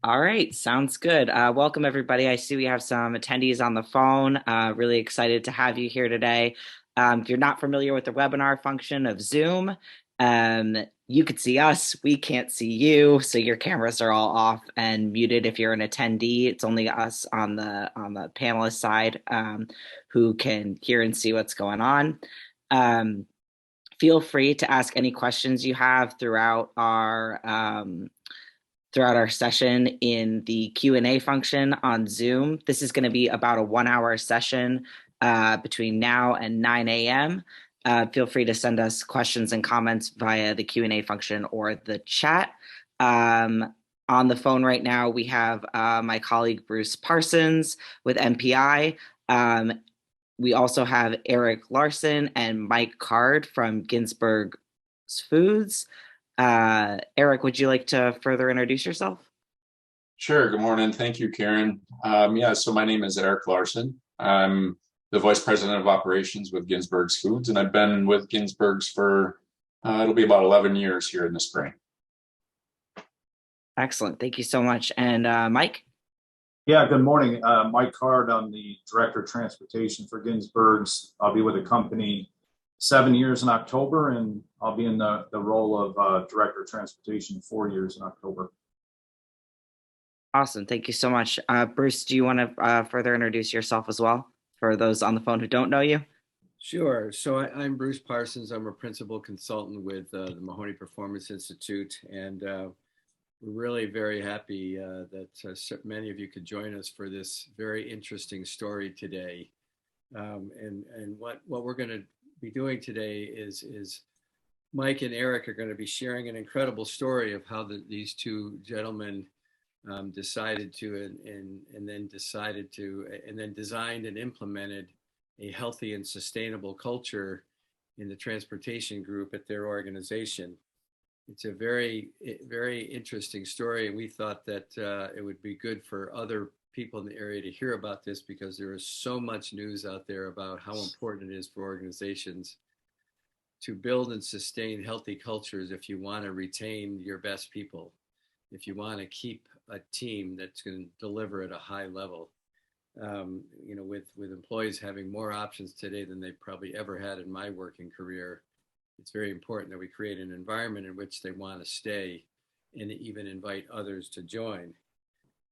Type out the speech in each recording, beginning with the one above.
All right, sounds good. Welcome, everybody. I see we have some attendees on the phone. Really excited to have you here today. If you're not familiar with the webinar function of Zoom, you could see us, we can't see you, so your cameras are all off and muted if you're an attendee. It's only us on the panelist side who can hear and see what's going on. Feel free to ask any questions you have throughout our session in the Q&A function on Zoom. This is going to be about a 1 hour session between now and 9 a.m. Feel free to send us questions and comments via the Q&A function or the chat. On the phone right now, we have my colleague Bruce Parsons with MPI. We also have Eric Larson and Mike Card from Ginsberg's Foods. Eric, would you like to further introduce yourself? Sure. Good morning. Thank you, Karen. So my name is Eric Larson. I'm the Vice President of Operations with Ginsberg's Foods, and I've been with Ginsberg's for it'll be about 11 years here in the spring. Excellent. Thank you so much. And Mike? Yeah, good morning. Mike Card, I'm the Director of Transportation for Ginsberg's. I'll be with the company 7 years in October, and I'll be in the role of Director of Transportation 4 years in October. Awesome. Thank you so much. Bruce, do you want to further introduce yourself as well for those on the phone who don't know you? Sure. So I'm Bruce Parsons. I'm a principal consultant with the Mahoney Performance Institute, and we're really very happy that many of you could join us for this very interesting story today. And what we're going to be doing today is Mike and Eric are going to be sharing an incredible story of how these two gentlemen decided to and then designed and implemented a healthy and sustainable culture in the transportation group at their organization. It's a very, very interesting story, and we thought that it would be good for other people in the area to hear about this because there is so much news out there about how important it is for organizations to build and sustain healthy cultures if you want to retain your best people, if you want to keep a team that's going to deliver at a high level. With employees having more options today than they've probably ever had in my working career, it's very important that we create an environment in which they want to stay and even invite others to join.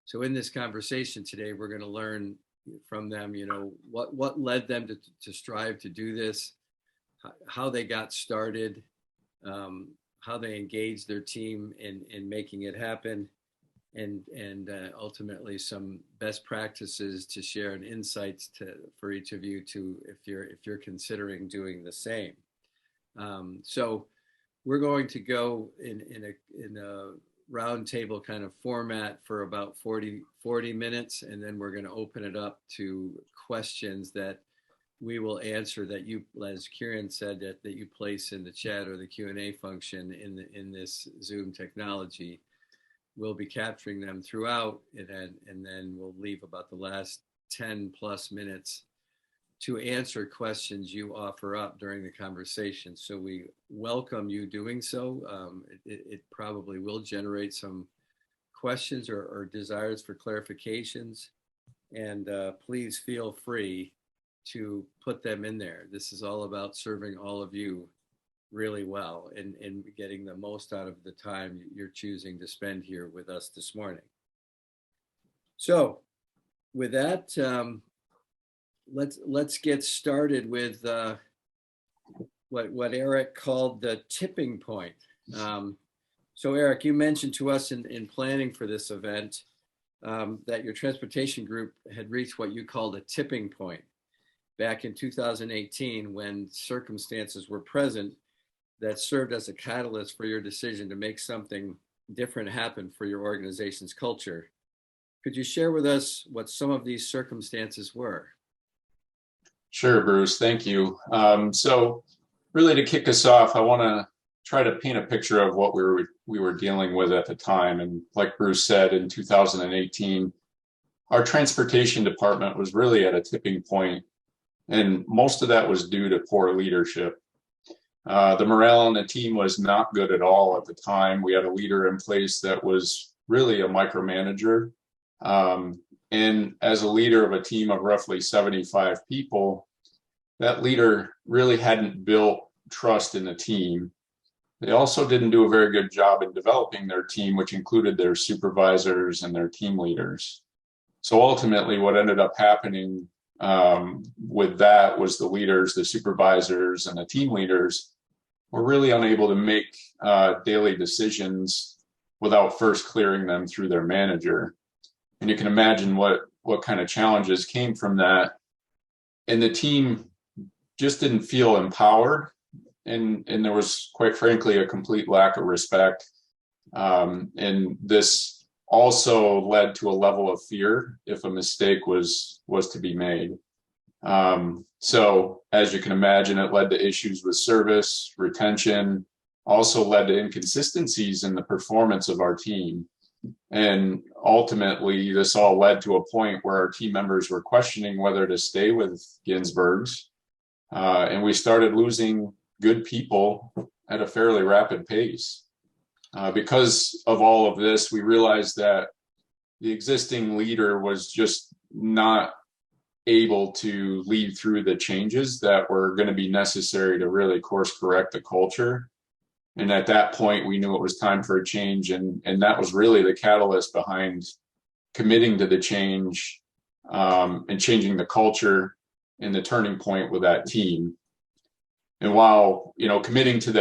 So in this conversation today, we're going to learn from them, what led them to strive to do this, how they got started, how they engaged their team in making it happen, and ultimately some best practices to share and insights for each of you if you're considering doing the same. So we're going to go in a roundtable kind of format for about 40 minutes, and then we're going to open it up to questions that we will answer that you, as Kieran said, that you place in the chat or the Q&A function in this Zoom technology. We'll be capturing them throughout, and then we'll leave about the last 10 plus minutes to answer questions you offer up during the conversation. So we welcome you doing so. It probably will generate some questions or desires for clarifications. And please feel free to put them in there. This is all about serving all of you really well and getting the most out of the time you're choosing to spend here with us this morning. So with that, let's get started with what Eric called the tipping point. So Eric, you mentioned to us in planning for this event that your transportation group had reached what you called a tipping point back in 2018 when circumstances were present that served as a catalyst for your decision to make something different happen for your organization's culture. Could you share with us what some of these circumstances were? Sure, Bruce. Thank you. So really to kick us off, I want to try to paint a picture of what we were dealing with at the time. And like Bruce said, in 2018, our transportation department was really at a tipping point, and most of that was due to poor leadership. The morale on the team was not good at all at the time. We had a leader in place that was really a micromanager. And as a leader of a team of roughly 75 people, that leader really hadn't built trust in the team. They also didn't do a very good job in developing their team, which included their supervisors and their team leaders. So ultimately, what ended up happening with that was the leaders, the supervisors, and the team leaders were really unable to make daily decisions without first clearing them through their manager. And you can imagine what kind of challenges came from that. And the team just didn't feel empowered. And there was, quite frankly, a complete lack of respect. And this also led to a level of fear if a mistake was to be made. So as you can imagine, it led to issues with service, retention, also led to inconsistencies in the performance of our team. And ultimately, this all led to a point where our team members were questioning whether to stay with Ginsberg's. And we started losing good people at a fairly rapid pace. Because of all of this, we realized that the existing leader was just not able to lead through the changes that were going to be necessary to really course correct the culture. And at that point, we knew it was time for a change. And that was really the catalyst behind committing to the change and changing the culture and the turning point with that team. And while, committing to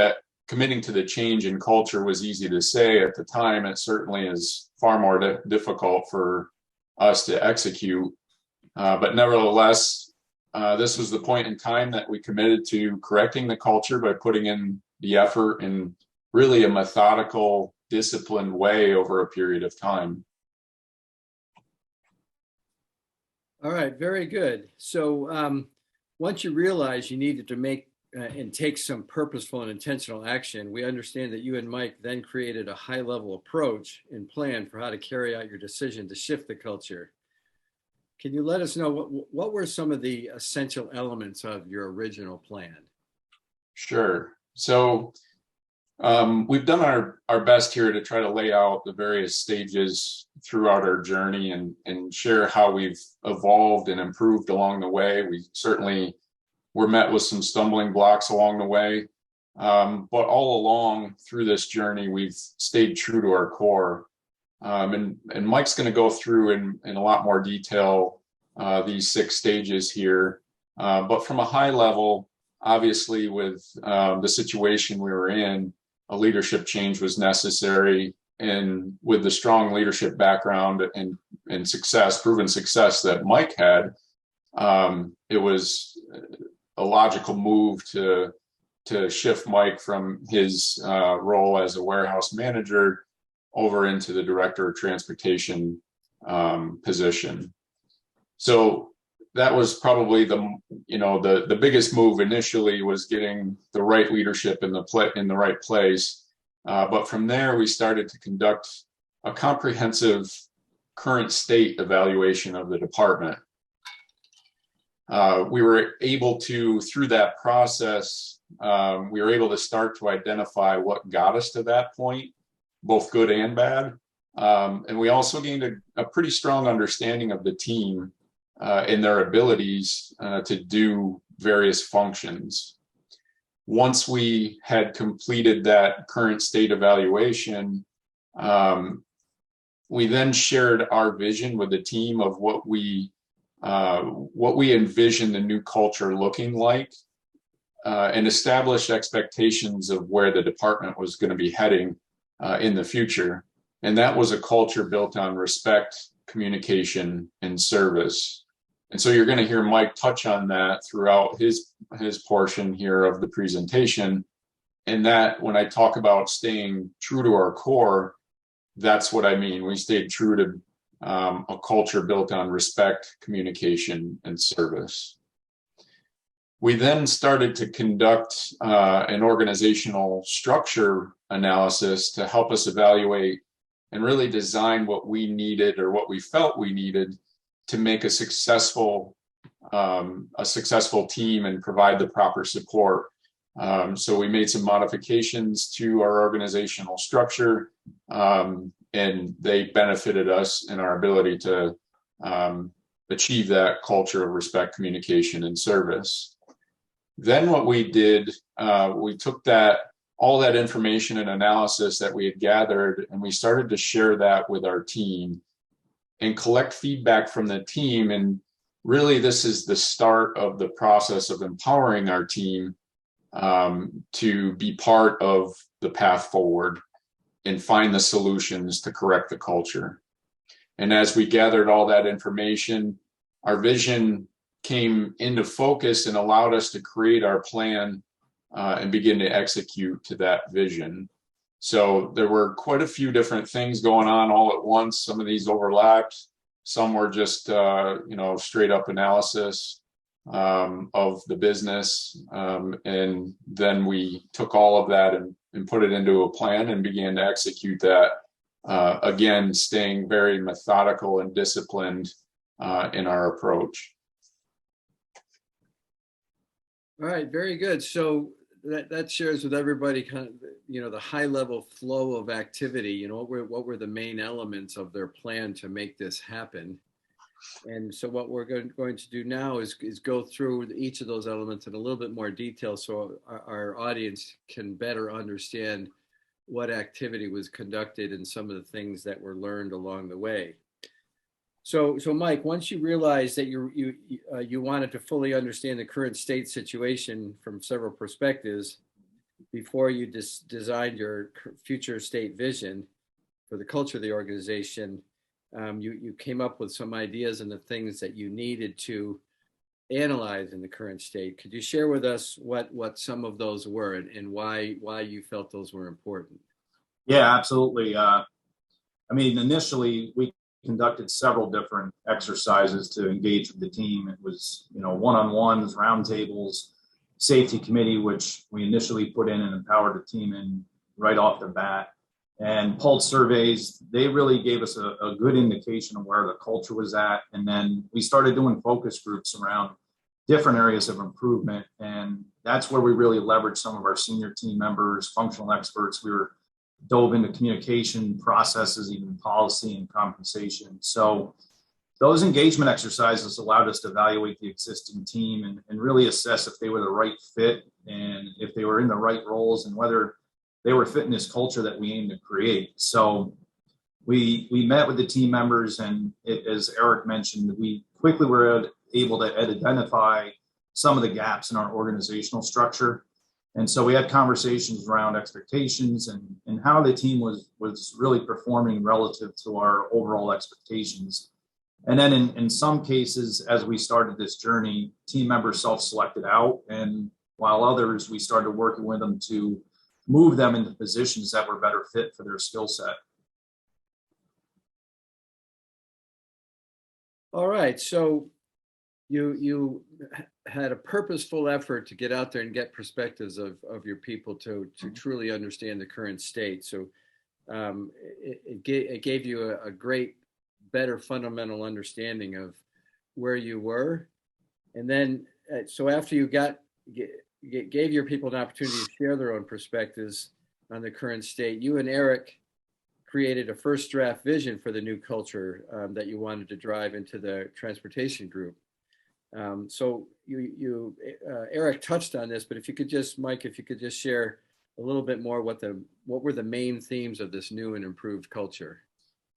the change in culture was easy to say at the time, it certainly is far more difficult for us to execute. But nevertheless, this was the point in time that we committed to correcting the culture by putting in the effort in really a methodical, disciplined way over a period of time. All right, very good. So once you realized you needed to make and take some purposeful and intentional action, we understand that you and Mike then created a high-level approach and plan for how to carry out your decision to shift the culture. Can you let us know what were some of the essential elements of your original plan? Sure. So we've done our best here to try to lay out the various stages throughout our journey and share how we've evolved and improved along the way. We certainly were met with some stumbling blocks along the way. But all along through this journey, we've stayed true to our core. And Mike's going to go through in a lot more detail these 6 stages here. But from a high level, obviously with the situation we were in, a leadership change was necessary. And with the strong leadership background and proven success that Mike had, it was a logical move to shift Mike from his role as a warehouse manager over into the director of transportation position. So that was probably the biggest move initially, was getting the right leadership in the right place. But from there, we started to conduct a comprehensive current state evaluation of the department. We were able to, through that process, we were able to start to identify what got us to that point, both good and bad. And we also gained a pretty strong understanding of the team and their abilities to do various functions. Once we had completed that current state evaluation, we then shared our vision with the team of what we envisioned the new culture looking like, and established expectations of where the department was going to be heading in the future. And that was a culture built on respect, communication, and service. And so you're going to hear Mike touch on that throughout his portion here of the presentation. And that, when I talk about staying true to our core, that's what I mean. We stayed true to a culture built on respect, communication, and service. We then started to conduct an organizational structure analysis to help us evaluate and really design what we needed, or what we felt we needed, to make a successful team and provide the proper support. So we made some modifications to our organizational structure, and they benefited us in our ability to achieve that culture of respect, communication, and service. Then what we did, we took all that information and analysis that we had gathered, and we started to share that with our team and collect feedback from the team. And really, this is the start of the process of empowering our team to be part of the path forward and find the solutions to correct the culture. And as we gathered all that information, our vision came into focus and allowed us to create our plan and begin to execute to that vision. So there were quite a few different things going on all at once. Some of these overlapped. Some were just, straight up analysis of the business. And then we took all of that and put it into a plan and began to execute that. Again, staying very methodical and disciplined in our approach. All right, very good. So that shares with everybody kind of, the high level flow of activity, what were the main elements of their plan to make this happen. And so what we're going to do now is go through each of those elements in a little bit more detail so our audience can better understand what activity was conducted and some of the things that were learned along the way. So Mike, once you realized that you wanted to fully understand the current state situation from several perspectives before you designed your future state vision for the culture of the organization, you came up with some ideas and the things that you needed to analyze in the current state. Could you share with us what some of those were and why you felt those were important? Yeah, absolutely. Initially we conducted several different exercises to engage with the team. It was, one-on-ones, roundtables, safety committee, which we initially put in and empowered the team in right off the bat. And pulse surveys, they really gave us a good indication of where the culture was at. And then we started doing focus groups around different areas of improvement. And that's where we really leveraged some of our senior team members, functional experts. We dove into communication processes, even policy and compensation. So those engagement exercises allowed us to evaluate the existing team and really assess if they were the right fit and if they were in the right roles and whether they were fitting this culture that we aim to create. So we met with the team members, and as Eric mentioned, we quickly were able to identify some of the gaps in our organizational structure. And so we had conversations around expectations and how the team was really performing relative to our overall expectations. And then in some cases, as we started this journey, team members self-selected out, and while others, we started working with them to move them into positions that were better fit for their skill set. All right, so you had a purposeful effort to get out there and get perspectives of your people to truly understand the current state. So it gave you a great, better fundamental understanding of where you were. And then, so after you gave your people an opportunity to share their own perspectives on the current state, you and Eric created a first draft vision for the new culture that you wanted to drive into the transportation group. So Eric touched on this, but Mike, if you could just share a little bit more what were the main themes of this new and improved culture?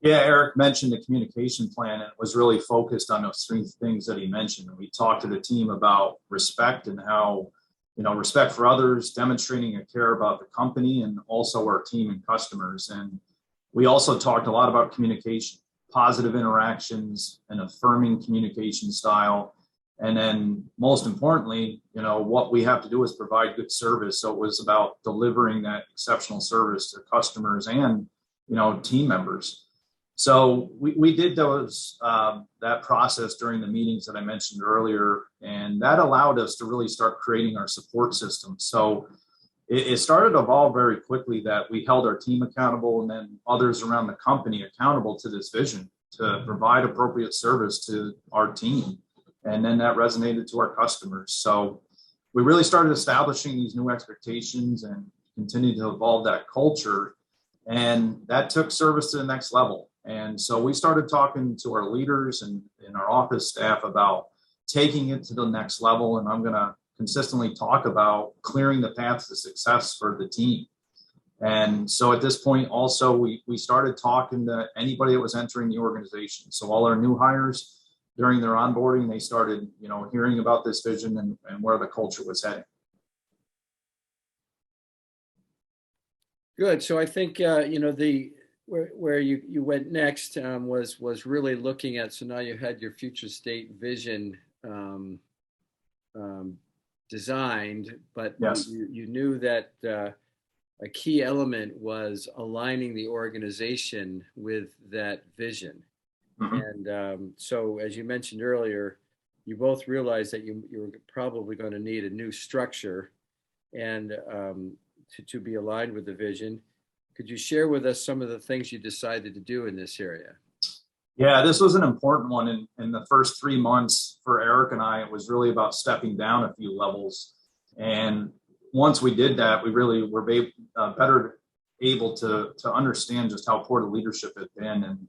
Yeah, Eric mentioned the communication plan, and it was really focused on those three things that he mentioned. We talked to the team about respect and how, respect for others, demonstrating a care about the company and also our team and customers. And we also talked a lot about communication, positive interactions, and affirming communication style. And then most importantly, what we have to do is provide good service. So it was about delivering that exceptional service to customers and, team members. So we did that process during the meetings that I mentioned earlier, and that allowed us to really start creating our support system. So it started to evolve very quickly that we held our team accountable and then others around the company accountable to this vision to provide appropriate service to our team. And then that resonated to our customers. So we really started establishing these new expectations and continued to evolve that culture. And that took service to the next level. And so we started talking to our leaders and our office staff about taking it to the next level. And I'm going to consistently talk about clearing the path to success for the team. And so at this point, also, we started talking to anybody that was entering the organization. So all our new hires during their onboarding, they started, hearing about this vision and where the culture was heading. Good. So I think the where you went next was really looking at. So now you had your future state vision designed, but yes, you knew that a key element was aligning the organization with that vision. mm-hmm. And so, as you mentioned earlier, you both realized that you were probably going to need a new structure and to be aligned with the vision. Could you share with us some of the things you decided to do in this area? Yeah, this was an important one. In the first 3 months for Eric and I, it was really about stepping down a few levels. And once we did that, we really were better able to understand just how poor the leadership had been. And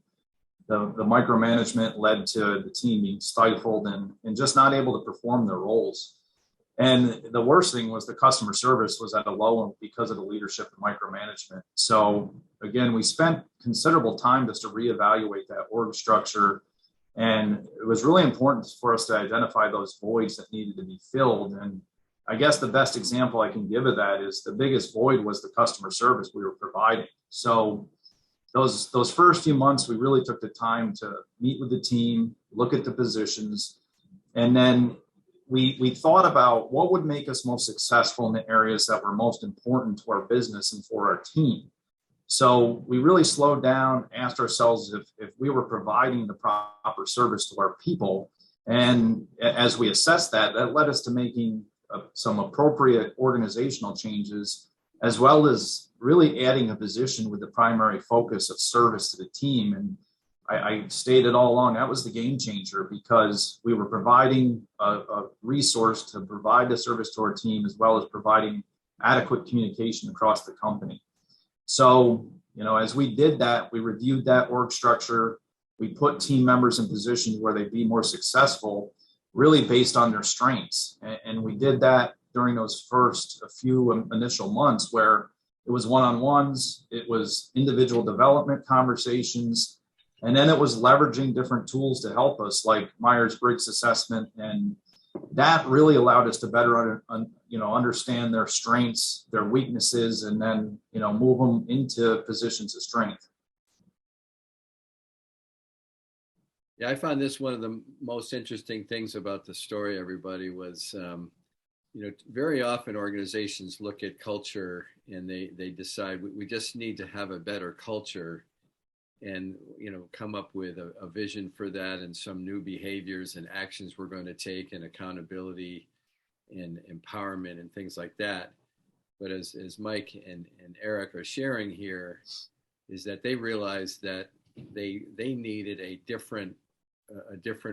the micromanagement led to the team being stifled and just not able to perform their roles. And the worst thing was the customer service was at a low because of the leadership and micromanagement. So again, we spent considerable time just to reevaluate that org structure. And it was really important for us to identify those voids that needed to be filled. And I guess the best example I can give of that is the biggest void was the customer service we were providing. So those first few months, we really took the time to meet with the team, look at the positions, and then we thought about what would make us most successful in the areas that were most important to our business and for our team. So we really slowed down, asked ourselves if we were providing the proper service to our people. And as we assessed that led us to making some appropriate organizational changes, as well as really adding a position with the primary focus of service to the team. And I stated all along that was the game changer, because we were providing a resource to provide the service to our team, as well as providing adequate communication across the company. So, as we did that, we reviewed that org structure. We put team members in positions where they'd be more successful, really based on their strengths. And we did that during those first few initial months, where it was one-on-ones, it was individual development conversations, and then it was leveraging different tools to help us, like Myers-Briggs assessment. And that really allowed us to better understand their strengths, their weaknesses, and then move them into positions of strength. Yeah, I found this one of the most interesting things about the story, everybody, was very often organizations look at culture and they decide we just need to have a better culture, and come up with a vision for that and some new behaviors and actions we're going to take, and accountability and empowerment and things like that. But as Mike and Eric are sharing here, is that they realized that they needed a different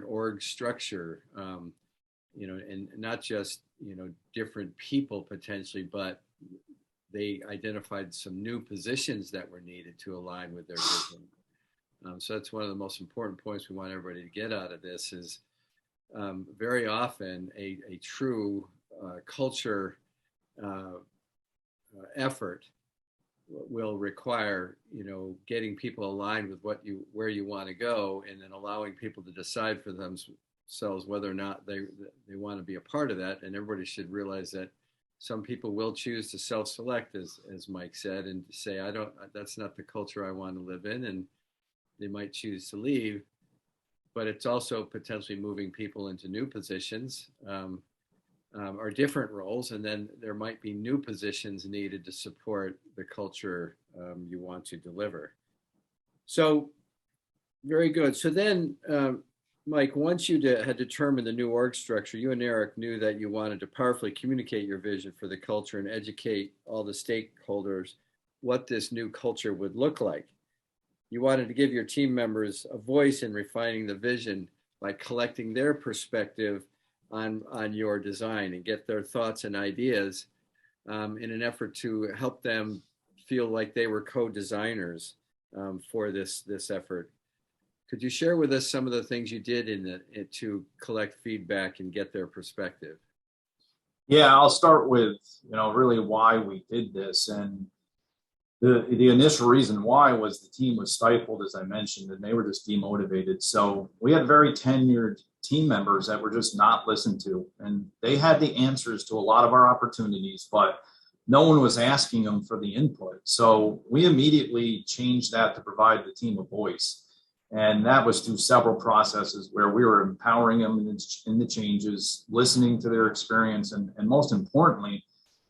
org structure, and not just different people potentially, but they identified some new positions that were needed to align with their vision. So that's one of the most important points we want everybody to get out of this is very often a true culture effort will require getting people aligned with where you want to go, and then allowing people to decide for themselves whether or not they want to be a part of that. And everybody should realize that some people will choose to self-select, as Mike said, and say, that's not the culture I want to live in, and they might choose to leave. But it's also potentially moving people into new positions or different roles, and then there might be new positions needed to support the culture you want to deliver. So very good. So then, Mike, once you had determined the new org structure, you and Eric knew that you wanted to powerfully communicate your vision for the culture and educate all the stakeholders what this new culture would look like. You wanted to give your team members a voice in refining the vision by collecting their perspective on your design and get their thoughts and ideas in an effort to help them feel like they were co-designers for this effort. Could you share with us some of the things you did to collect feedback and get their perspective? Yeah, I'll start with, really why we did this. And the initial reason why was the team was stifled, as I mentioned, and they were just demotivated. So we had very tenured team members that were just not listened to. And they had the answers to a lot of our opportunities, but no one was asking them for the input. So we immediately changed that to provide the team a voice. And that was through several processes where we were empowering them in the changes, listening to their experience, and most importantly,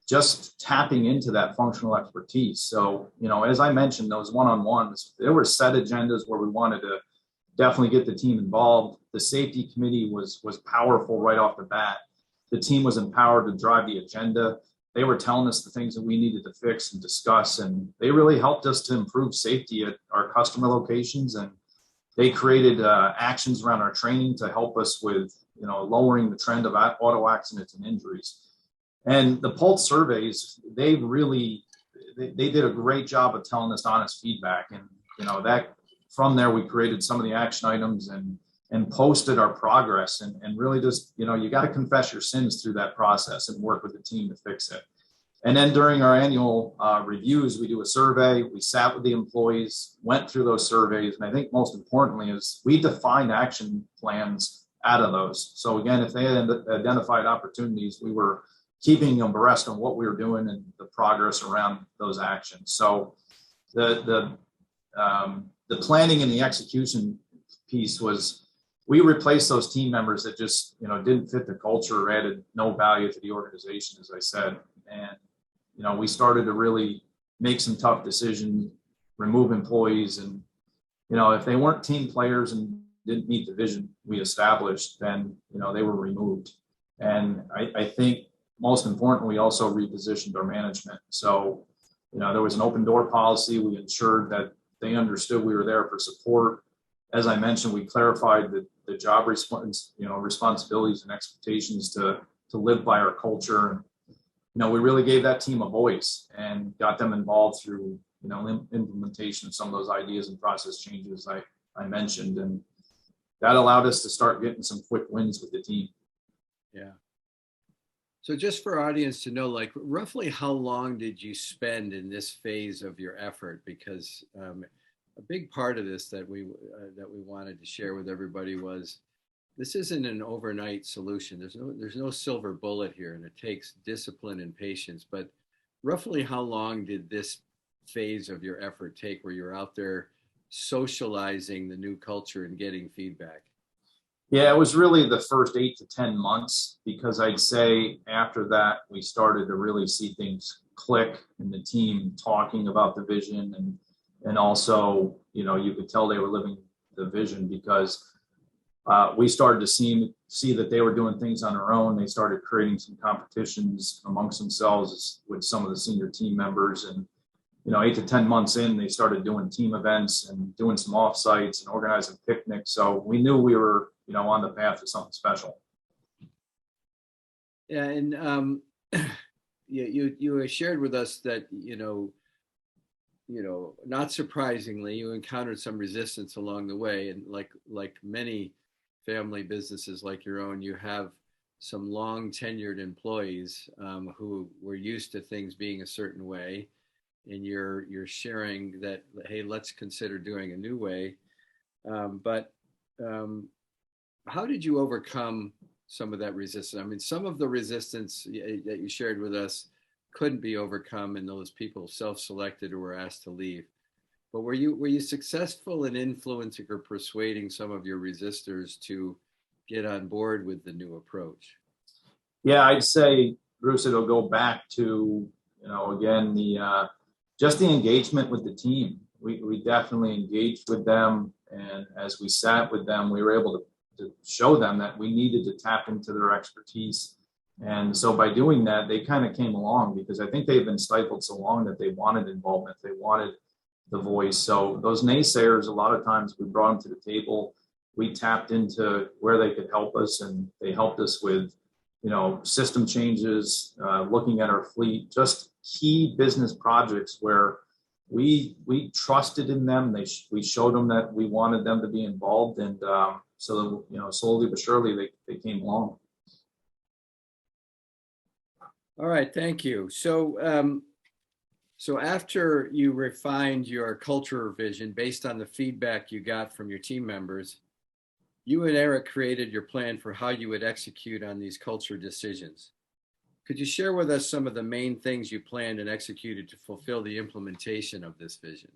just tapping into that functional expertise. So, as I mentioned, those one-on-ones, there were set agendas where we wanted to definitely get the team involved. The safety committee was powerful right off the bat. The team was empowered to drive the agenda. They were telling us the things that we needed to fix and discuss, and they really helped us to improve safety at our customer locations. And they created actions around our training to help us with, lowering the trend of auto accidents and injuries. And the Pulse surveys, they did a great job of telling us honest feedback. And, that from there, we created some of the action items and posted our progress and really just, you got to confess your sins through that process and work with the team to fix it. And then during our annual reviews, we do a survey. We sat with the employees, went through those surveys. And I think most importantly is we defined action plans out of those. So again, if they had identified opportunities, we were keeping them abreast on what we were doing and the progress around those actions. So the planning and the execution piece was we replaced those team members that just, didn't fit the culture or added no value to the organization, as I said. And we started to really make some tough decisions, remove employees. And, if they weren't team players and didn't meet the vision we established, then, they were removed. And I think most importantly, we also repositioned our management. So, there was an open door policy. We ensured that they understood we were there for support. As I mentioned, we clarified the job responsibilities and expectations to live by our culture. And, we really gave that team a voice and got them involved through, implementation of some of those ideas and process changes I mentioned. And that allowed us to start getting some quick wins with the team. Yeah. So just for our audience to know, like roughly how long did you spend in this phase of your effort? Because a big part of this that we wanted to share with everybody was this isn't an overnight solution. There's no silver bullet here, and it takes discipline and patience. But roughly how long did this phase of your effort take where you're out there socializing the new culture and getting feedback? Yeah, it was really the first 8 to 10 months, because I'd say after that, we started to really see things click in the team talking about the vision. And also, you could tell they were living the vision because we started to see that they were doing things on their own. They started creating some competitions amongst themselves with some of the senior team members. And, 8 to 10 months in, they started doing team events and doing some offsites and organizing picnics. So we knew we were, on the path to something special. Yeah, and you shared with us that not surprisingly, you encountered some resistance along the way, and like many family businesses like your own, you have some long tenured employees who were used to things being a certain way, and you're sharing that, hey, let's consider doing a new way. But how did you overcome some of that resistance? I mean, some of the resistance that you shared with us couldn't be overcome, and those people self-selected or were asked to leave. But were you successful in influencing or persuading some of your resistors to get on board with the new approach? Yeah, I'd say, Bruce, it'll go back to, again, just the engagement with the team. We definitely engaged with them. And as we sat with them, we were able to show them that we needed to tap into their expertise. And so by doing that, they kind of came along, because I think they've been stifled so long that they wanted involvement. They wanted the voice. So those naysayers, a lot of times we brought them to the table. We tapped into where they could help us, and they helped us with, system changes, looking at our fleet, just key business projects where we trusted in them. We showed them that we wanted them to be involved, and so slowly but surely they came along. All right, thank you. So after you refined your culture vision based on the feedback you got from your team members, you and Eric created your plan for how you would execute on these culture decisions. Could you share with us some of the main things you planned and executed to fulfill the implementation of this vision?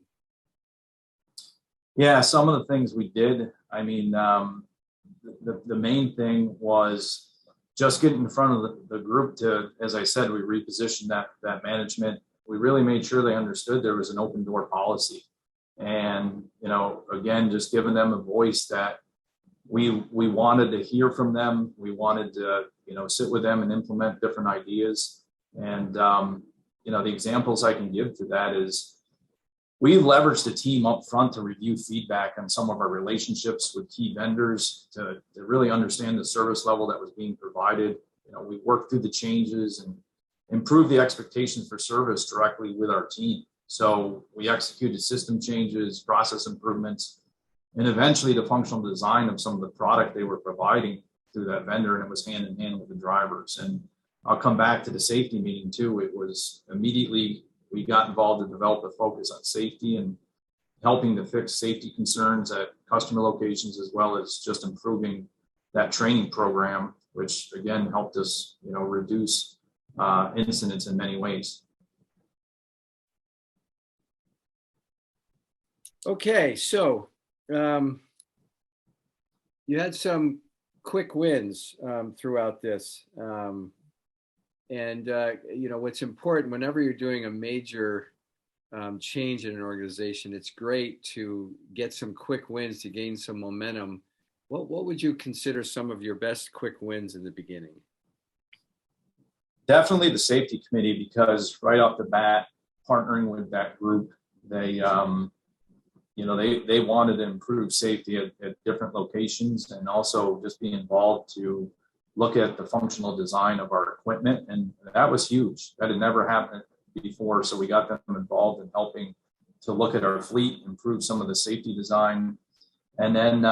Yeah, some of the things we did. I mean, the main thing was just getting in front of the group to, as I said, we repositioned that management. We really made sure they understood there was an open door policy. And, again, just giving them a voice that we wanted to hear from them. We wanted to, sit with them and implement different ideas. And, the examples I can give to that is we leveraged the team up front to review feedback on some of our relationships with key vendors to really understand the service level that was being provided. We worked through the changes and improved the expectations for service directly with our team. So we executed system changes, process improvements, and eventually the functional design of some of the product they were providing through that vendor, and it was hand in hand with the drivers. And I'll come back to the safety meeting too. It was immediately we got involved to develop a focus on safety and helping to fix safety concerns at customer locations, as well as just improving that training program, which again helped us, reduce incidents in many ways. Okay, so you had some quick wins throughout this. What's important whenever you're doing a major change in an organization, it's great to get some quick wins to gain some momentum. What would you consider some of your best quick wins in the beginning? Definitely the safety committee, because right off the bat, partnering with that group, they wanted to improve safety at different locations, and also just be involved to look at the functional design of our equipment. And that was huge. That had never happened before. So we got them involved in helping to look at our fleet, improve some of the safety design. And then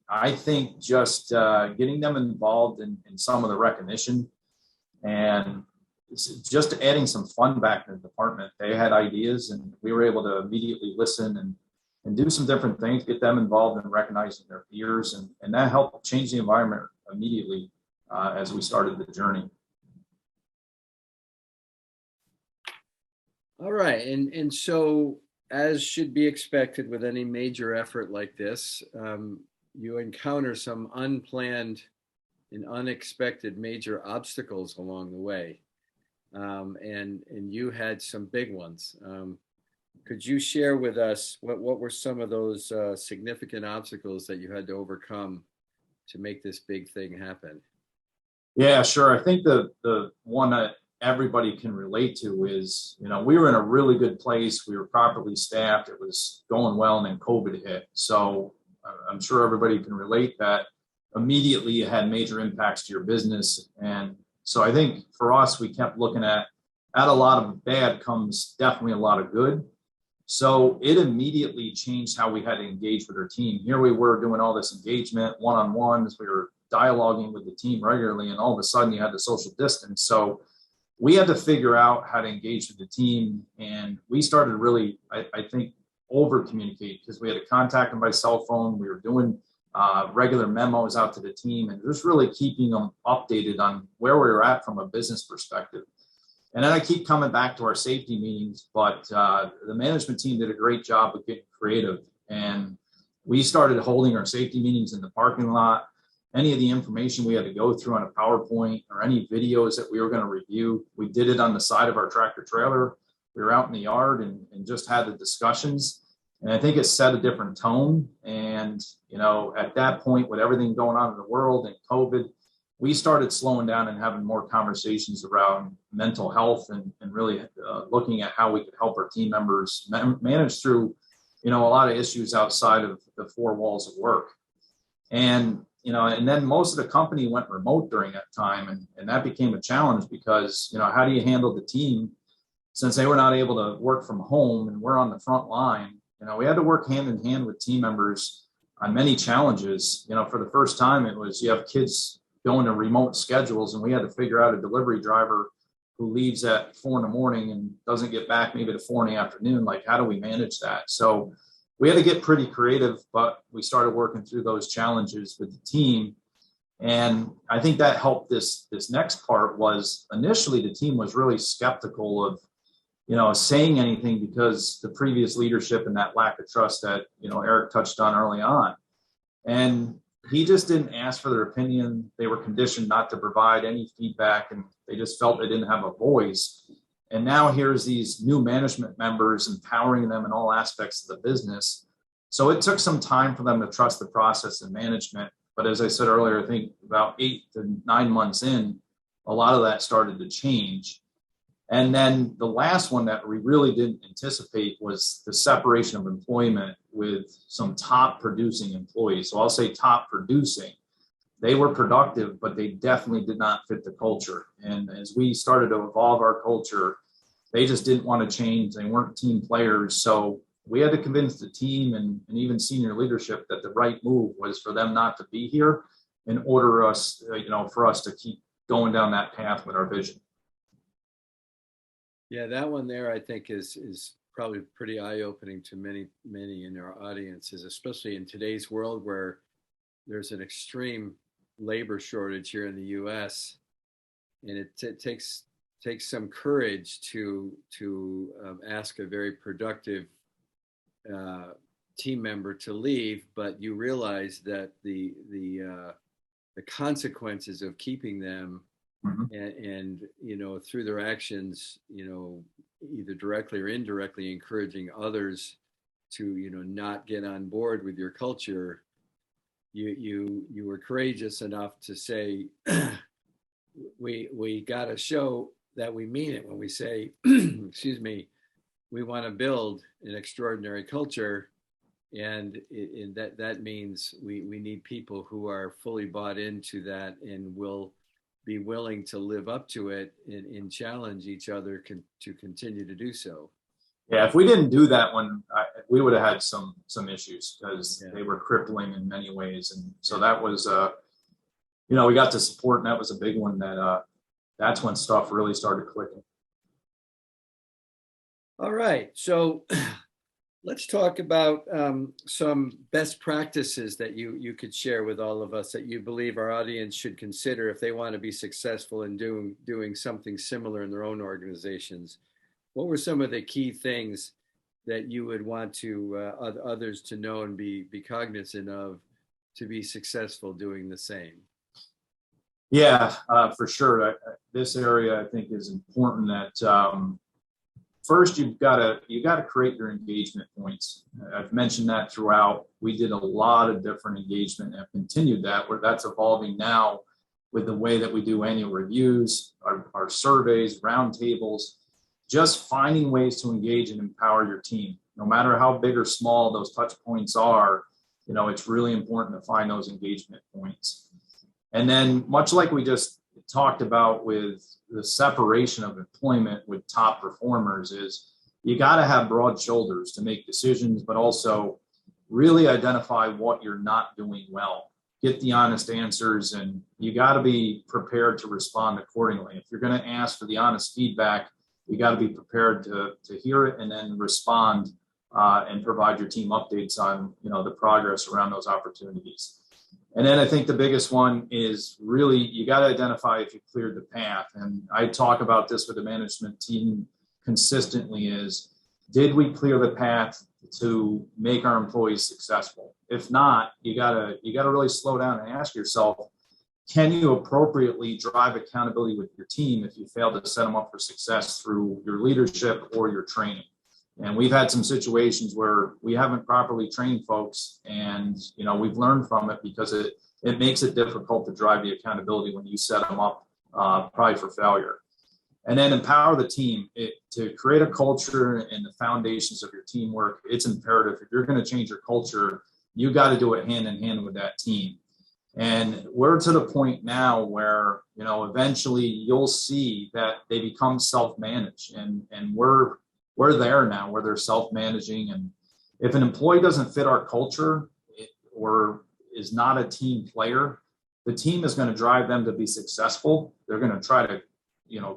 I think just getting them involved in some of the recognition and just adding some fun back to the department. They had ideas and we were able to immediately listen and do some different things, get them involved in recognizing their peers. And that helped change the environment immediately as we started the journey. All right. And so, as should be expected with any major effort like this, you encounter some unplanned and unexpected major obstacles along the way. And you had some big ones. Could you share with us what were some of those significant obstacles that you had to overcome to make this big thing happen? Yeah, sure. I think the one that everybody can relate to is, we were in a really good place. We were properly staffed. It was going well, and then COVID hit. So I'm sure everybody can relate that immediately it had major impacts to your business. And so I think for us, we kept looking at a lot of bad comes definitely a lot of good. So it immediately changed how we had to engage with our team. Here we were doing all this engagement, one-on-ones. We were dialoguing with the team regularly, and all of a sudden you had the social distance. So we had to figure out how to engage with the team. And we started really, I think, over communicate, because we had to contact them by cell phone. We were doing regular memos out to the team and just really keeping them updated on where we were at from a business perspective. And then I keep coming back to our safety meetings, but the management team did a great job of getting creative. And we started holding our safety meetings in the parking lot. Any of the information we had to go through on a PowerPoint or any videos that we were going to review, we did it on the side of our tractor trailer. We were out in the yard and just had the discussions. And I think it set a different tone. And, at that point, with everything going on in the world and COVID, we started slowing down and having more conversations around mental health and really looking at how we could help our team members manage through, a lot of issues outside of the four walls of work. And then most of the company went remote during that time. And that became a challenge because, how do you handle the team since they were not able to work from home and we're on the front line, we had to work hand in hand with team members on many challenges. For the first time, it was you have kids going to remote schedules, and we had to figure out a delivery driver who leaves at 4 a.m. and doesn't get back maybe to 4 p.m. Like, how do we manage that? So we had to get pretty creative, but we started working through those challenges with the team. And I think that helped this next part. Was initially the team was really skeptical of, saying anything, because the previous leadership and that lack of trust that, Eric touched on early on. And he just didn't ask for their opinion. They were conditioned not to provide any feedback, and they just felt they didn't have a voice. And now here's these new management members empowering them in all aspects of the business. So it took some time for them to trust the process and management. But as I said earlier, I think about 8 to 9 months in, a lot of that started to change. And then the last one that we really didn't anticipate was the separation of employment with some top producing employees. So I'll say top producing. They were productive, but they definitely did not fit the culture. And as we started to evolve our culture, they just didn't want to change. They weren't team players. So we had to convince the team and even senior leadership that the right move was for them not to be here in order for us to keep going down that path with our vision. Yeah, that one there, I think, is probably pretty eye-opening to many in our audiences, especially in today's world where there's an extreme labor shortage here in the U.S. And it takes some courage to ask a very productive team member to leave, but you realize that the consequences of keeping them. And through their actions, either directly or indirectly encouraging others to, not get on board with your culture, you were courageous enough to say, we got to show that we mean it when we say, excuse me, we want to build an extraordinary culture. And that means we need people who are fully bought into that and will be willing to live up to it and challenge each other to continue to do so. Yeah, if we didn't do that one, we would have had some issues, because they were crippling in many ways. And so that was, we got to support, and that was a big one. That's when stuff really started clicking. All right, so let's talk about some best practices that you could share with all of us that you believe our audience should consider if they want to be successful in doing something similar in their own organizations. What were some of the key things that you would want to others to know and be cognizant of to be successful doing the same? Yeah, for sure. This area, I think, is important. That first, you got to create your engagement points. I've mentioned that throughout. We did a lot of different engagement and have continued that, where that's evolving now with the way that we do annual reviews, our surveys, roundtables, just finding ways to engage and empower your team. No matter how big or small those touch points are, it's really important to find those engagement points. And then, much like we just talked about with the separation of employment with top performers, is you got to have broad shoulders to make decisions, but also really identify what you're not doing well. Get the honest answers, and you got to be prepared to respond accordingly. If you're going to ask for the honest feedback, you got to be prepared to hear it and then respond and provide your team updates on the progress around those opportunities. And then I think the biggest one is really you got to identify if you cleared the path. And I talk about this with the management team consistently: is did we clear the path to make our employees successful? If not, you gotta really slow down and ask yourself, can you appropriately drive accountability with your team if you fail to set them up for success through your leadership or your training? And we've had some situations where we haven't properly trained folks, and we've learned from it, because it makes it difficult to drive the accountability when you set them up probably for failure. And then empower the team to create a culture and the foundations of your teamwork. It's imperative. If you're going to change your culture, you got to do it hand in hand with that team. And we're to the point now where, eventually you'll see that they become self-managed, and we're there now where they're self-managing. And if an employee doesn't fit our culture or is not a team player, the team is going to drive them to be successful. They're going to try to,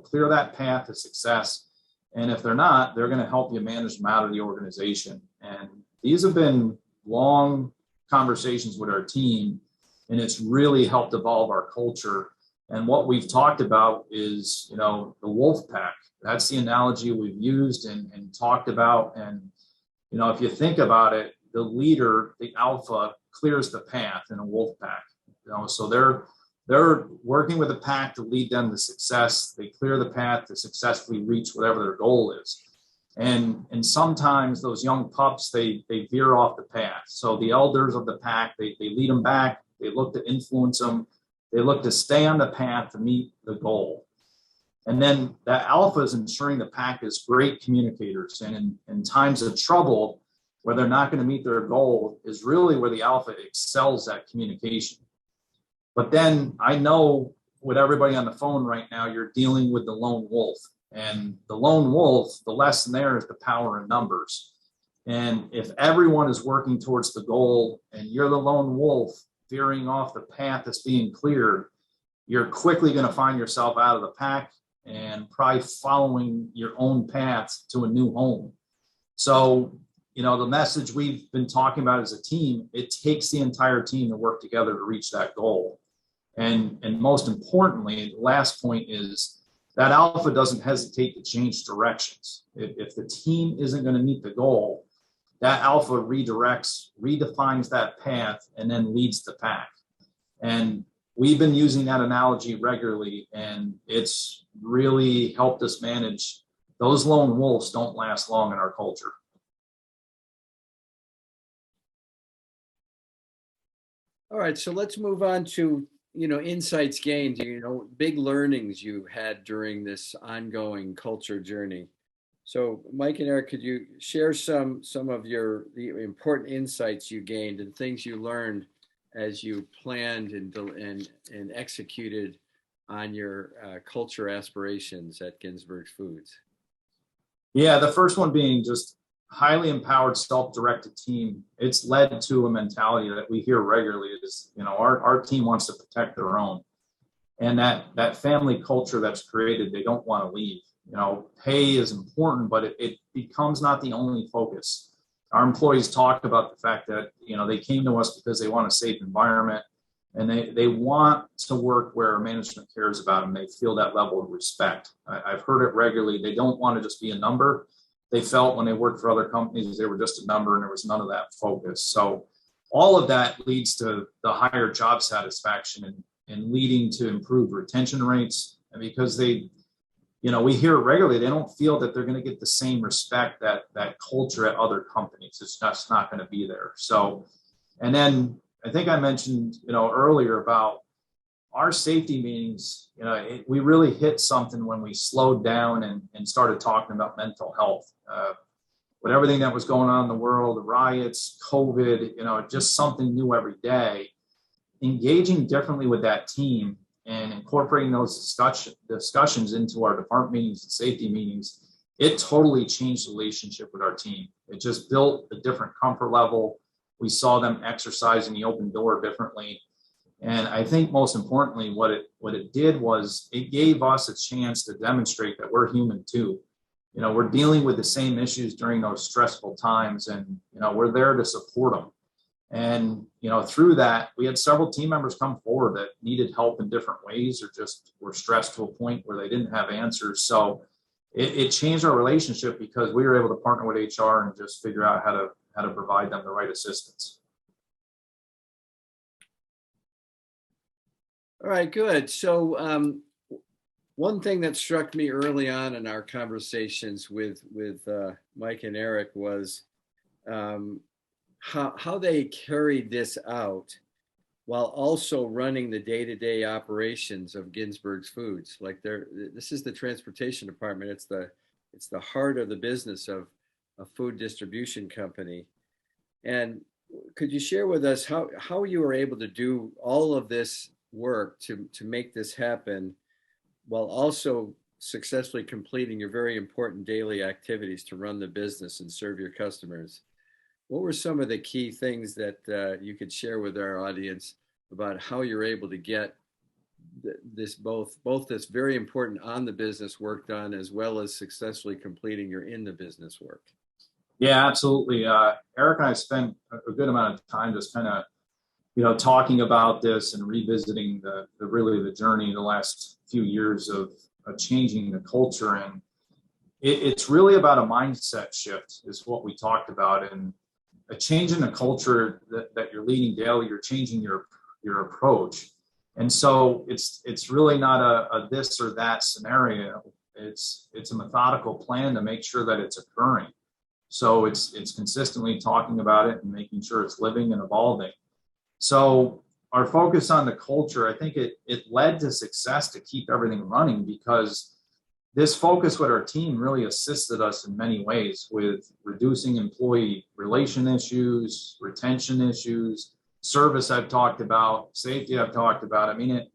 clear that path to success. And if they're not, they're going to help you manage them out of the organization. And these have been long conversations with our team, and it's really helped evolve our culture. And what we've talked about is, the wolf pack. That's the analogy we've used and talked about. And, if you think about it, the leader, the alpha, clears the path in a wolf pack. So they're working with the pack to lead them to success. They clear the path to successfully reach whatever their goal is. And sometimes those young pups, they veer off the path. So the elders of the pack, they lead them back. They look to influence them. They look to stay on the path to meet the goal. And then that alpha is ensuring the pack is great communicators. And in times of trouble, where they're not going to meet their goal, is really where the alpha excels at communication. But then I know with everybody on the phone right now, you're dealing with the lone wolf. And the lone wolf, the lesson there is the power in numbers. And if everyone is working towards the goal and you're the lone wolf veering off the path that's being cleared, you're quickly going to find yourself out of the pack and probably following your own path to a new home. So, the message we've been talking about as a team, it takes the entire team to work together to reach that goal. And most importantly, the last point is that alpha doesn't hesitate to change directions. If the team isn't going to meet the goal, that alpha redirects, redefines that path, and then leads the pack. And we've been using that analogy regularly, and it's really helped us manage. Those lone wolves don't last long in our culture. All right, so let's move on to, insights gained, big learnings you had during this ongoing culture journey. So Mike and Eric, could you share some of the important insights you gained and things you learned as you planned and executed on your culture aspirations at Ginsberg's Foods? Yeah, the first one being just highly empowered, self-directed team. It's led to a mentality that we hear regularly is, our team wants to protect their own. And that family culture that's created, they don't want to leave. Pay is important, but it becomes not the only focus. Our employees talk about the fact that, they came to us because they want a safe environment, and they want to work where management cares about them. They feel that level of respect. I've heard it regularly. They don't want to just be a number. They felt when they worked for other companies, they were just a number, and there was none of that focus. So all of that leads to the higher job satisfaction and leading to improved retention rates. And because we hear it regularly, they don't feel that they're going to get the same respect that culture at other companies. It's just not going to be there. So, and then I think I mentioned, earlier about our safety meetings. We really hit something when we slowed down and started talking about mental health. With everything that was going on in the world, the riots, COVID, just something new every day. Engaging differently with that team and incorporating those discussions into our department meetings and safety meetings, it totally changed the relationship with our team. It just built a different comfort level. We saw them exercising the open door differently. And I think most importantly, what it did was it gave us a chance to demonstrate that we're human too. We're dealing with the same issues during those stressful times, and, we're there to support them. And, through that, we had several team members come forward that needed help in different ways or just were stressed to a point where they didn't have answers. So it changed our relationship because we were able to partner with HR and just figure out how to provide them the right assistance. All right, good. So one thing that struck me early on in our conversations with Mike and Eric was how they carried this out while also running the day-to-day operations of Ginsberg's Foods. Like this is the transportation department. It's the heart of the business of a food distribution company. And could you share with us how you were able to do all of this work to make this happen while also successfully completing your very important daily activities to run the business and serve your customers? What were some of the key things that you could share with our audience about how you're able to get this both this very important on the business work done as well as successfully completing your in the business work? Yeah, absolutely. Eric and I spent a good amount of time just kind of, talking about this and revisiting the journey the last few years of changing the culture. And it's really about a mindset shift is what we talked about. And a change in the culture that you're leading daily, you're changing your approach. And so it's really not a this or that scenario. It's a methodical plan to make sure that it's occurring. So it's consistently talking about it and making sure it's living and evolving. So our focus on the culture, I think it led to success to keep everything running, because this focus with our team really assisted us in many ways with reducing employee relation issues, retention issues, service I've talked about, safety I've talked about. I mean,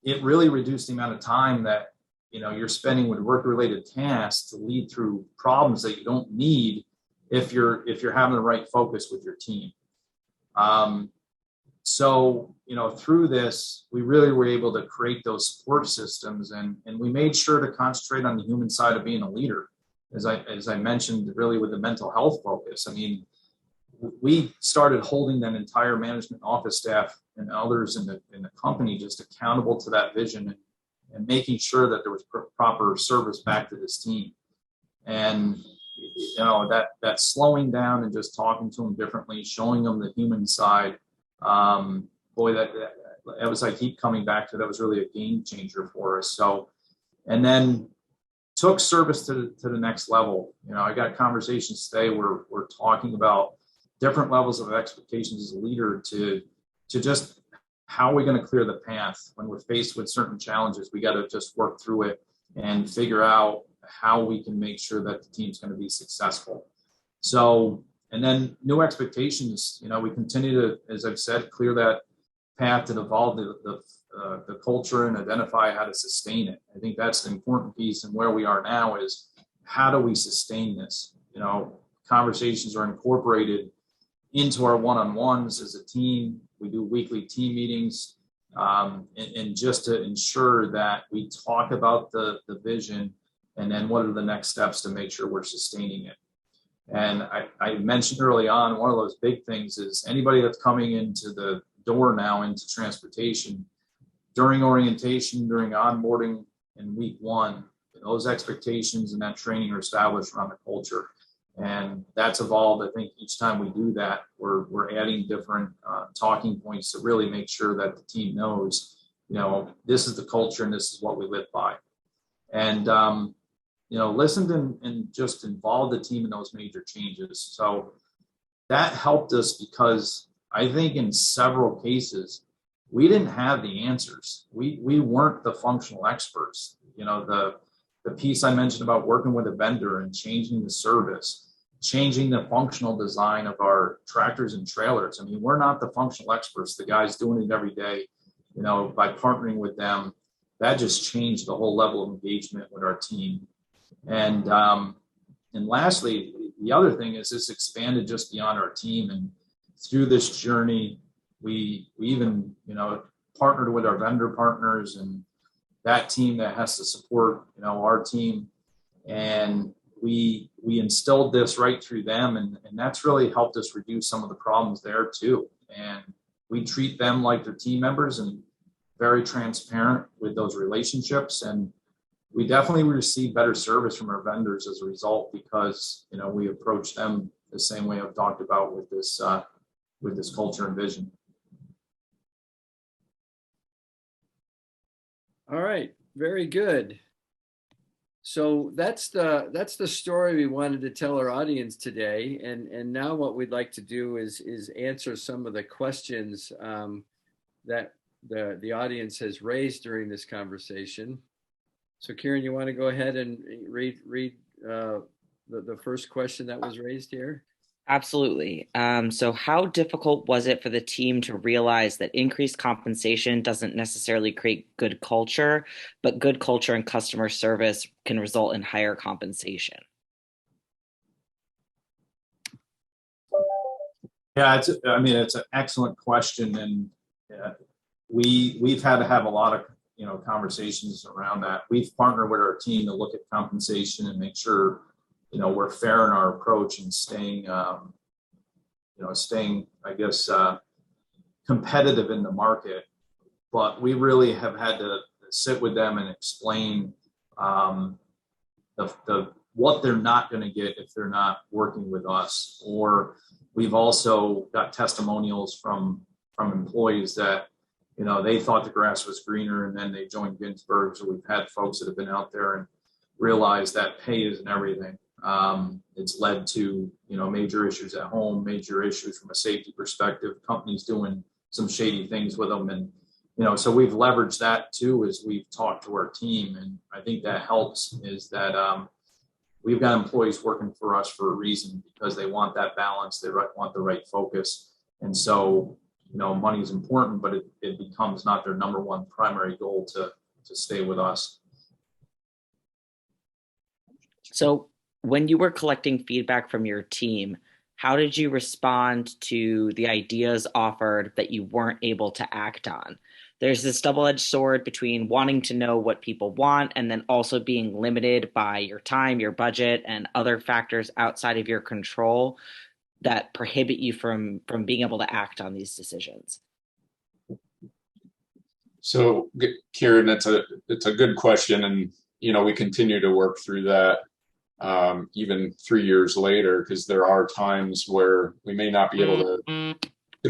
it really reduced the amount of time that you're spending with work-related tasks to lead through problems that you don't need if you're having the right focus with your team. So through this, we really were able to create those support systems, and we made sure to concentrate on the human side of being a leader, as I mentioned, really with the mental health focus. I mean, we started holding that entire management office staff and others in the company just accountable to that vision, and making sure that there was proper service back to this team. And that slowing down and just talking to them differently, showing them the human side, that was, I keep coming back to, that was really a game changer for us. So, and then took service to the next level. I got conversations today where we're talking about different levels of expectations as a leader to just how are we going to clear the path when we're faced with certain challenges. We got to just work through it and figure out how we can make sure that the team's going to be successful. So, and then new expectations, we continue to, as I've said, clear that path and evolve the culture and identify how to sustain it. I think that's the important piece. And where we are now is, how do we sustain this? Conversations are incorporated into our one-on-ones as a team. We do weekly team meetings, and just to ensure that we talk about the vision, and then what are the next steps to make sure we're sustaining it. And I mentioned early on, one of those big things is anybody that's coming into the door now into transportation, during orientation, during onboarding in week one, those expectations and that training are established around the culture. And that's evolved. I think each time we do that, we're adding different talking points to really make sure that the team knows, this is the culture and this is what we live by. And, listened and just involved the team in those major changes. So that helped us, because I think in several cases, we didn't have the answers. We weren't the functional experts. The piece I mentioned about working with a vendor and changing the service, changing the functional design of our tractors and trailers. I mean, we're not the functional experts. The guys doing it every day, by partnering with them, that just changed the whole level of engagement with our team. And lastly, the other thing is this expanded just beyond our team. And through this journey, we even, partnered with our vendor partners and that team that has to support, our team. And we instilled this right through them. And that's really helped us reduce some of the problems there too. And we treat them like their team members and very transparent with those relationships. And we definitely receive better service from our vendors as a result, because, we approach them the same way I've talked about with this culture and vision. All right, very good. So that's the story we wanted to tell our audience today. And now what we'd like to do is answer some of the questions that the audience has raised during this conversation. So Kieran, you want to go ahead and read the first question that was raised here? Absolutely. So how difficult was it for the team to realize that increased compensation doesn't necessarily create good culture, but good culture and customer service can result in higher compensation? Yeah, I mean, it's an excellent question, and we've had to have a lot of conversations around that. We've partnered with our team to look at compensation and make sure we're fair in our approach and staying, I guess, competitive in the market. But we really have had to sit with them and explain um, the what they're not going to get if they're not working with us. Or we've also got testimonials from employees that they thought the grass was greener and then they joined Ginsburg. So we've had folks that have been out there and realized that pay isn't everything. It's led to major issues at home, major issues from a safety perspective, companies doing some shady things with them. And so we've leveraged that too as we've talked to our team. And I think that helps is that we've got employees working for us for a reason, because they want that balance, they want the right focus. And so money is important, but it becomes not their number one primary goal to stay with us. So when you were collecting feedback from your team, how did you respond to the ideas offered that you weren't able to act on? There's this double-edged sword between wanting to know what people want and then also being limited by your time, your budget, and other factors outside of your control that prohibit you from being able to act on these decisions. So, Kieran, it's a good question, and we continue to work through that even 3 years later, because there are times where we may not be able to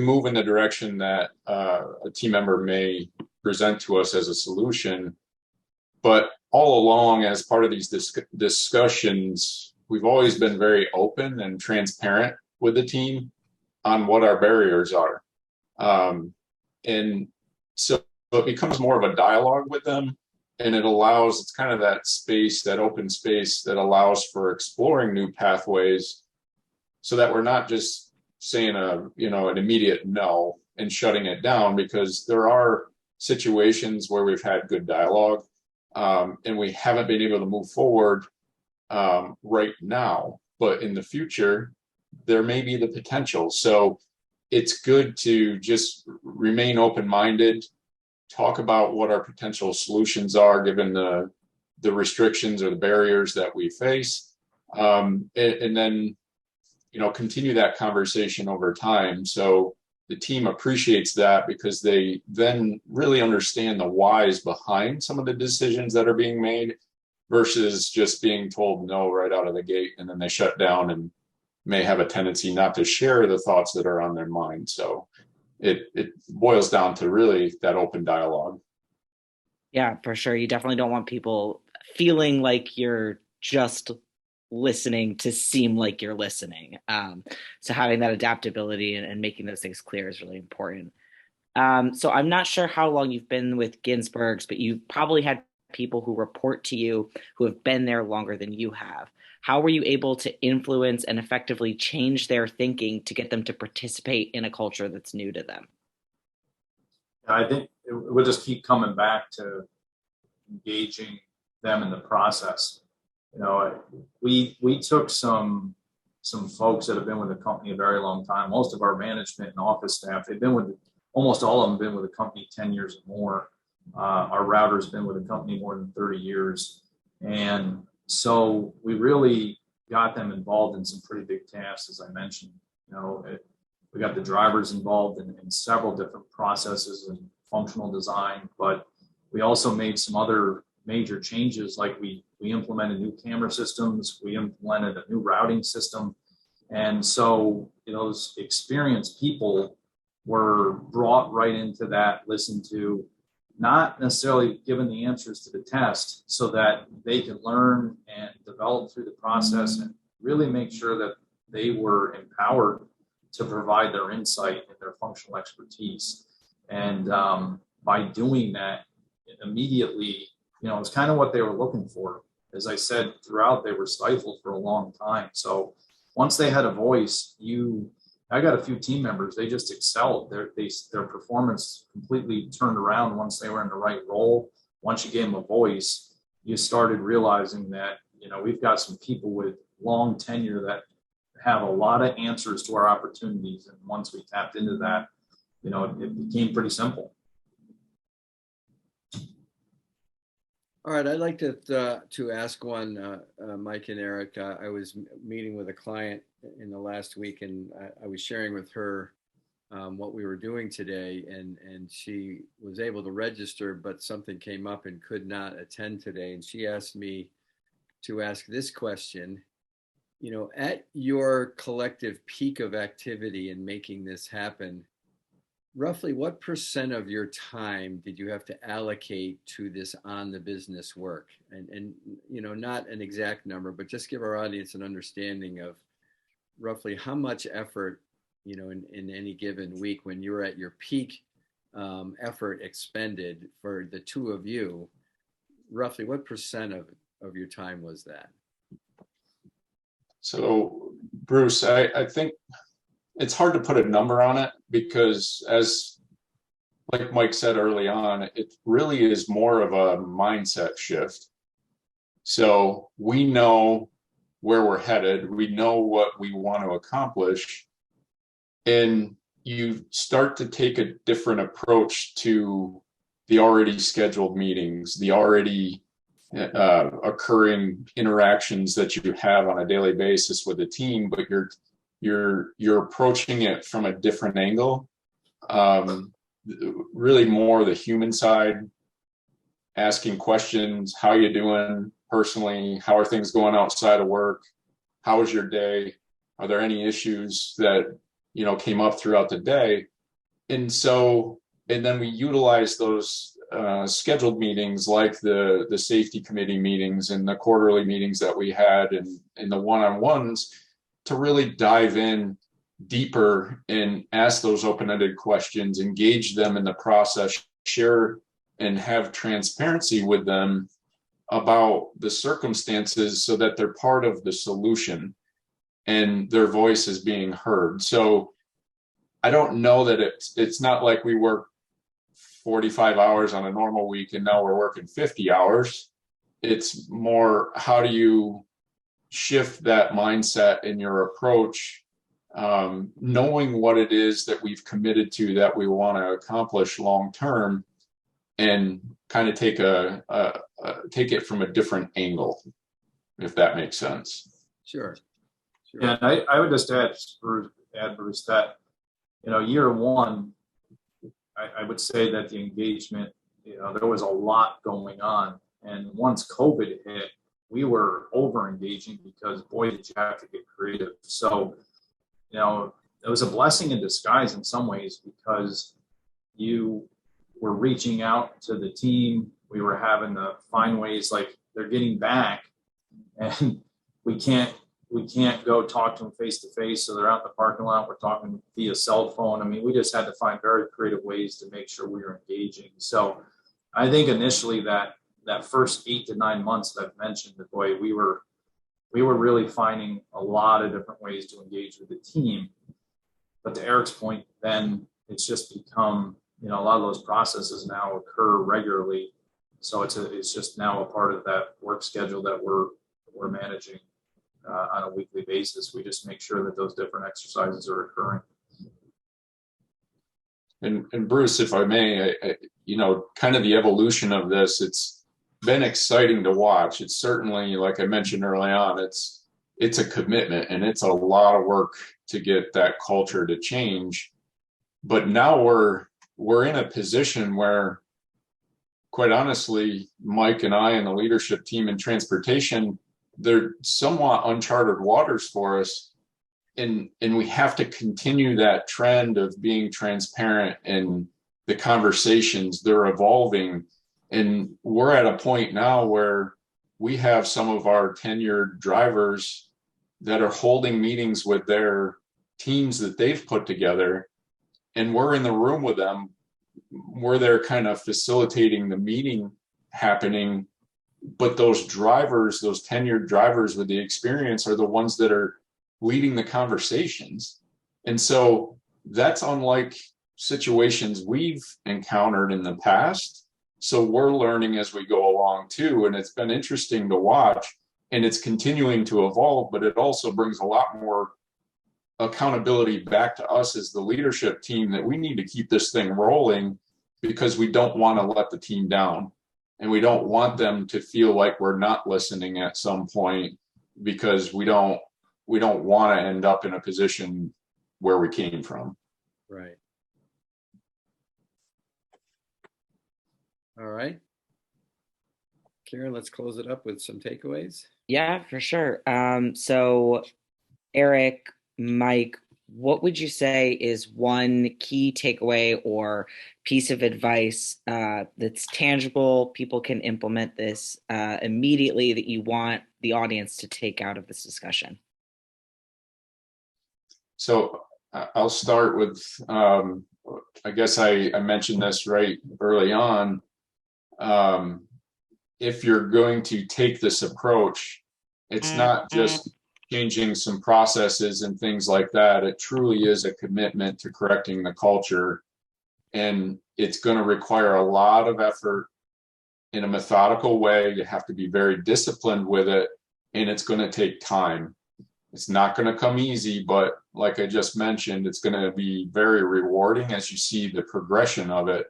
move in the direction that a team member may present to us as a solution. But all along, as part of these discussions, we've always been very open and transparent with the team on what our barriers are. And so it becomes more of a dialogue with them, and it's kind of that space, that open space that allows for exploring new pathways, so that we're not just saying an immediate no and shutting it down, because there are situations where we've had good dialogue, and we haven't been able to move forward right now, but in the future there may be the potential. So it's good to just remain open-minded, talk about what our potential solutions are given the restrictions or the barriers that we face, and then continue that conversation over time. So the team appreciates that, because they then really understand the whys behind some of the decisions that are being made, versus just being told no right out of the gate, and then they shut down and may have a tendency not to share the thoughts that are on their mind. So it boils down to really that open dialogue. Yeah, for sure. You definitely don't want people feeling like you're just listening to seem like you're listening. So having that adaptability and making those things clear is really important. So I'm not sure how long you've been with Ginsburg's, but you've probably had people who report to you who have been there longer than you have. How were you able to influence and effectively change their thinking to get them to participate in a culture that's new to them? I think we'll just keep coming back to engaging them in the process. We took some folks that have been with the company a very long time. Most of our management and office staff, almost all of them been with the company 10 years or more. Our router's been with the company more than 30 years. And so we really got them involved in some pretty big tasks, as I mentioned. We got the drivers involved in several different processes and functional design, but we also made some other major changes, like we implemented new camera systems, we implemented a new routing system. And so those experienced people were brought right into that, listened to, not necessarily given the answers to the test, so that they could learn and develop through the process and really make sure that they were empowered to provide their insight and their functional expertise. And by doing that immediately, it's kind of what they were looking for. As I said, throughout, they were stifled for a long time. So once they had a voice, I got a few team members, they just excelled. Their performance completely turned around once they were in the right role. Once you gave them a voice, you started realizing that, we've got some people with long tenure that have a lot of answers to our opportunities. And once we tapped into that, it became pretty simple. All right, I'd like to ask one, Mike and Eric. I was meeting with a client in the last week, and I was sharing with her what we were doing today, and she was able to register, but something came up and could not attend today. And she asked me to ask this question. At your collective peak of activity in making this happen, roughly what % of your time did you have to allocate to this on the business work? And not an exact number, but just give our audience an understanding of roughly how much effort, in any given week when you're at your peak effort expended for the two of you, roughly what % of your time was that? So, Bruce, I think it's hard to put a number on it because, as like Mike said early on, it really is more of a mindset shift. So we know where we're headed, we know what we want to accomplish, and you start to take a different approach to the already scheduled meetings, the already occurring interactions that you have on a daily basis with the team, but you're approaching it from a different angle. Really more the human side, asking questions. How you doing personally? How are things going outside of work? How was your day? Are there any issues that came up throughout the day? And then we utilize those scheduled meetings, like the safety committee meetings and the quarterly meetings that we had, and the one-on-ones, to really dive in deeper and ask those open-ended questions, engage them in the process, share and have transparency with them about the circumstances so that they're part of the solution and their voice is being heard. So I don't know that it's not like we work 45 hours on a normal week and now we're working 50 hours. It's more, how do you shift that mindset in your approach, knowing what it is that we've committed to that we want to accomplish long term, and kind of take it from a different angle, if that makes sense. Sure. And I would just add, Bruce, that year one, I would say that the engagement, there was a lot going on, and once COVID hit, we were over engaging because, boy, did you have to get creative. So, it was a blessing in disguise in some ways, because you were reaching out to the team. We were having to find ways, like, they're getting back and we can't go talk to them face to face. So they're out in the parking lot. We're talking via cell phone. I mean, we just had to find very creative ways to make sure we were engaging. So I think initially that first 8 to 9 months that I've mentioned, that, boy, we were really finding a lot of different ways to engage with the team. But to Eric's point, then it's just become, a lot of those processes now occur regularly. So it's just now a part of that work schedule that we're managing on a weekly basis. We just make sure that those different exercises are occurring. And Bruce, if I may, kind of the evolution of this, it's been exciting to watch. It's certainly, like I mentioned early on, it's a commitment and it's a lot of work to get that culture to change. But now we're in a position where, quite honestly, Mike and I and the leadership team in transportation, they're somewhat uncharted waters for us. And we have to continue that trend of being transparent in the conversations. They're evolving. And we're at a point now where we have some of our tenured drivers that are holding meetings with their teams that they've put together. And we're in the room with them. We're there kind of facilitating the meeting happening. But those drivers, those tenured drivers with the experience, are the ones that are leading the conversations. And so that's unlike situations we've encountered in the past. So we're learning as we go along too. And it's been interesting to watch, and it's continuing to evolve, but it also brings a lot more accountability back to us as the leadership team that we need to keep this thing rolling, because we don't want to let the team down. And we don't want them to feel like we're not listening at some point, because we don't want to end up in a position where we came from. Right. All right. Karen, let's close it up with some takeaways. Yeah, for sure. So Eric, Mike, what would you say is one key takeaway or piece of advice that's tangible, people can implement this immediately, that you want the audience to take out of this discussion? So I'll start with, I guess I mentioned this right early on. If you're going to take this approach, it's not just changing some processes and things like that. It truly is a commitment to correcting the culture. And it's going to require a lot of effort in a methodical way. You have to be very disciplined with it, and it's going to take time. It's not going to come easy, but like I just mentioned, it's going to be very rewarding as you see the progression of it.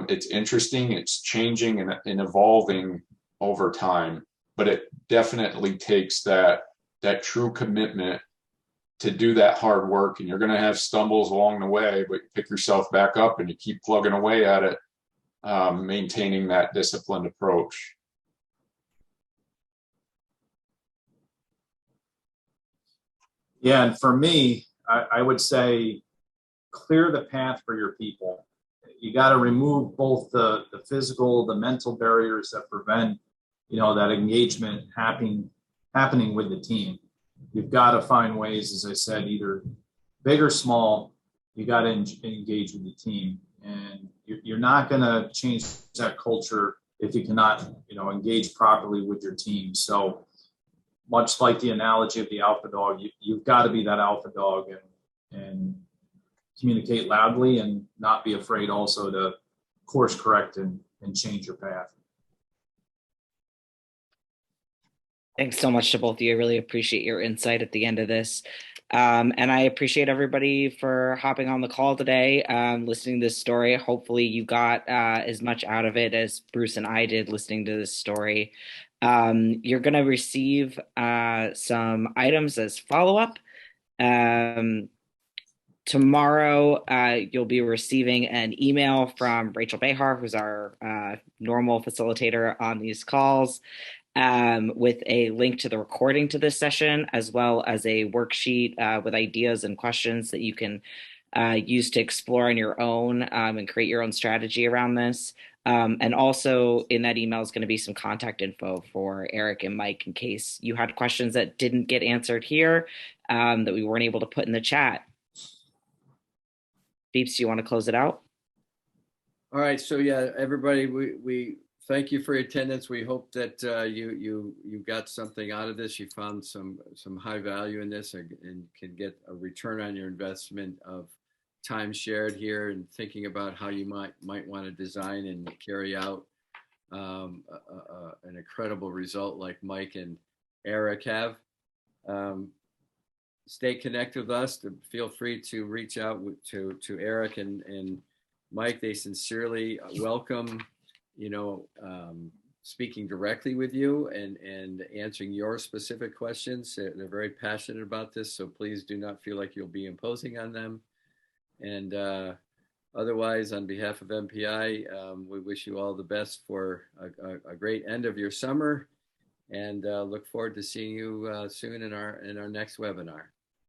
It's interesting, it's changing and evolving over time, but it definitely takes that true commitment to do that hard work. And you're going to have stumbles along the way, but you pick yourself back up and you keep plugging away at it, maintaining that disciplined approach. Yeah, and for me, I would say clear the path for your people. You got to remove both the physical, the mental barriers that prevent, that engagement happening with the team. You've got to find ways, as I said, either big or small. You got to engage with the team, and you're not going to change that culture if you cannot, engage properly with your team. So, much like the analogy of the alpha dog, you've got to be that alpha dog and communicate loudly, and not be afraid also to course correct and change your path. Thanks so much to both of you. I really appreciate your insight at the end of this. And I appreciate everybody for hopping on the call today, listening to this story. Hopefully you got as much out of it as Bruce and I did listening to this story. You're going to receive some items as follow-up. Tomorrow, you'll be receiving an email from Rachel Behar, who's our normal facilitator on these calls, with a link to the recording to this session, as well as a worksheet with ideas and questions that you can use to explore on your own and create your own strategy around this. And also in that email is going to be some contact info for Eric and Mike in case you had questions that didn't get answered here, that we weren't able to put in the chat. Beeps, do you want to close it out? All right. So yeah, everybody, we thank you for your attendance. We hope that you got something out of this. You found some high value in this, and can get a return on your investment of time shared here, and thinking about how you might want to design and carry out an incredible result like Mike and Eric have. Stay connected with us. Feel free to reach out to Eric and Mike. They sincerely welcome, speaking directly with you and answering your specific questions. They're very passionate about this, so please do not feel like you'll be imposing on them. And otherwise, on behalf of MPI, we wish you all the best for a great end of your summer, and look forward to seeing you soon in our next webinar.